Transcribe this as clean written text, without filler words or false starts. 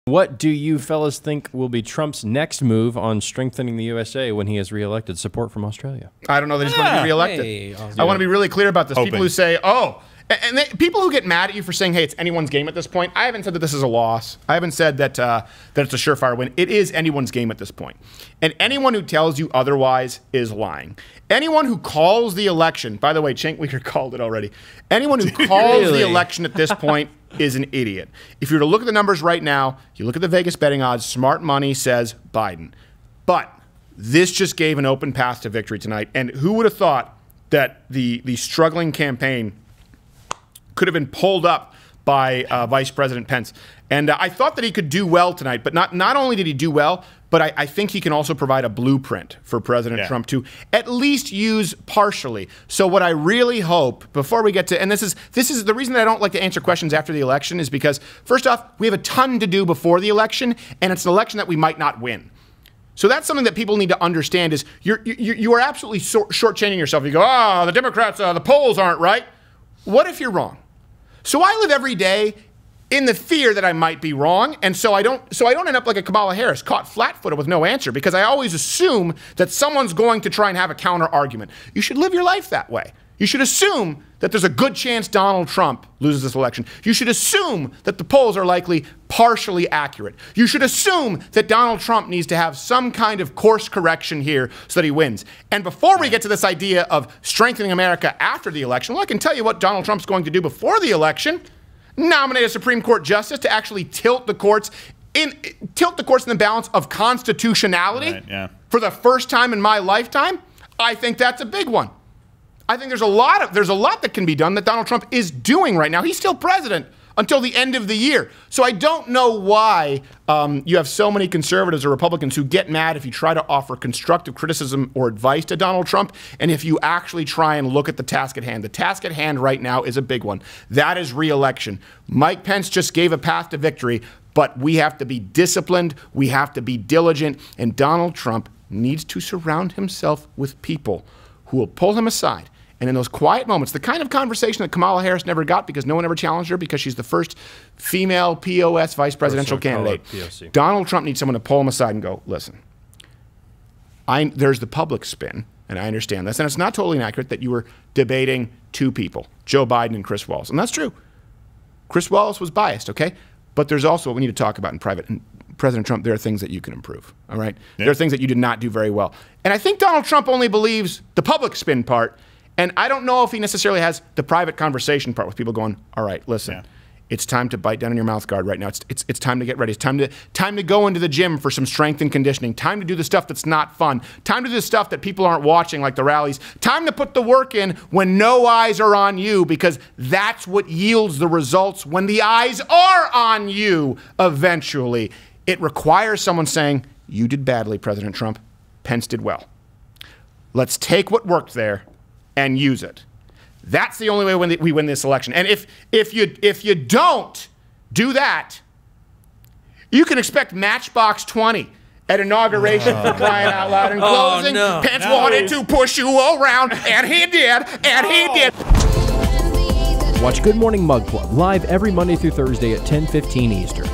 What do you fellas think will be Trump's next move on strengthening the USA when he is reelected? Support from Australia. I don't know that he's going to be reelected. Hey, I want to be really clear about this. Hoping. People who say, oh, and people who get mad at you for saying, hey, it's anyone's game at this point. I haven't said that this is a loss. I haven't said that that it's a surefire win. It is anyone's game at this point. And anyone who tells you otherwise is lying. Anyone who calls the election, by the way, Cenk Uygur called it already. Anyone who calls the election at this point is an idiot. If you were to look at the numbers right now, you look at the Vegas betting odds, smart money says Biden. But this just gave an open path to victory tonight. And who would have thought that the struggling campaign could have been pulled up by Vice President Pence? And I thought that he could do well tonight, but not only did he do well, but I think he can also provide a blueprint for President Trump to at least use partially. So what I really hope, before we get to, and this is the reason that I don't like to answer questions after the election is because, first off, we have a ton to do before the election, and it's an election that we might not win. So that's something that people need to understand is you are absolutely shortchanging yourself. You go, oh, the Democrats, the polls aren't right. What if you're wrong? So I live every day in the fear that I might be wrong, and so I don't end up like a Kamala Harris, caught flat-footed with no answer, because I always assume that someone's going to try and have a counter-argument. You should live your life that way. You should assume that there's a good chance Donald Trump loses this election. You should assume that the polls are likely partially accurate. You should assume that Donald Trump needs to have some kind of course correction here so that he wins. And before we get to this idea of strengthening America after the election, well, I can tell you what Donald Trump's going to do before the election. Nominate a Supreme Court justice to actually tilt the courts in the balance of constitutionality for the first time in my lifetime. I think that's a big one. I think there's a lot that can be done that Donald Trump is doing right now. He's still president until the end of the year. So I don't know why you have so many conservatives or Republicans who get mad if you try to offer constructive criticism or advice to Donald Trump, and if you actually try and look at the task at hand. The task at hand right now is a big one. That is re-election. Mike Pence just gave a path to victory, but we have to be disciplined, we have to be diligent, and Donald Trump needs to surround himself with people who will pull him aside. And in those quiet moments, the kind of conversation that Kamala Harris never got because no one ever challenged her because she's the first female POS vice presidential candidate. Donald Trump needs someone to pull him aside and go, listen, there's the public spin, and I understand this, and it's not totally inaccurate that you were debating two people, Joe Biden and Chris Wallace. And that's true. Chris Wallace was biased, okay? But there's also what we need to talk about in private. And President Trump, there are things that you can improve, all right? Yeah. There are things that you did not do very well. And I think Donald Trump only believes the public spin part. And I don't know if he necessarily has the private conversation part with people going, all right, listen, it's time to bite down on your mouth guard right now. It's time to get ready. It's time to go into the gym for some strength and conditioning. Time to do the stuff that's not fun. Time to do the stuff that people aren't watching, like the rallies. Time to put the work in when no eyes are on you, because that's what yields the results when the eyes are on you eventually. It requires someone saying, you did badly, President Trump. Pence did well. Let's take what worked there and use it. That's the only way we win this election. And if you don't do that, you can expect Matchbox 20 at inauguration for crying out loud. In closing, Pence wanted to push you around, and he did, and he did. Watch Good Morning Mug Club live every Monday through Thursday at 10:15 Eastern.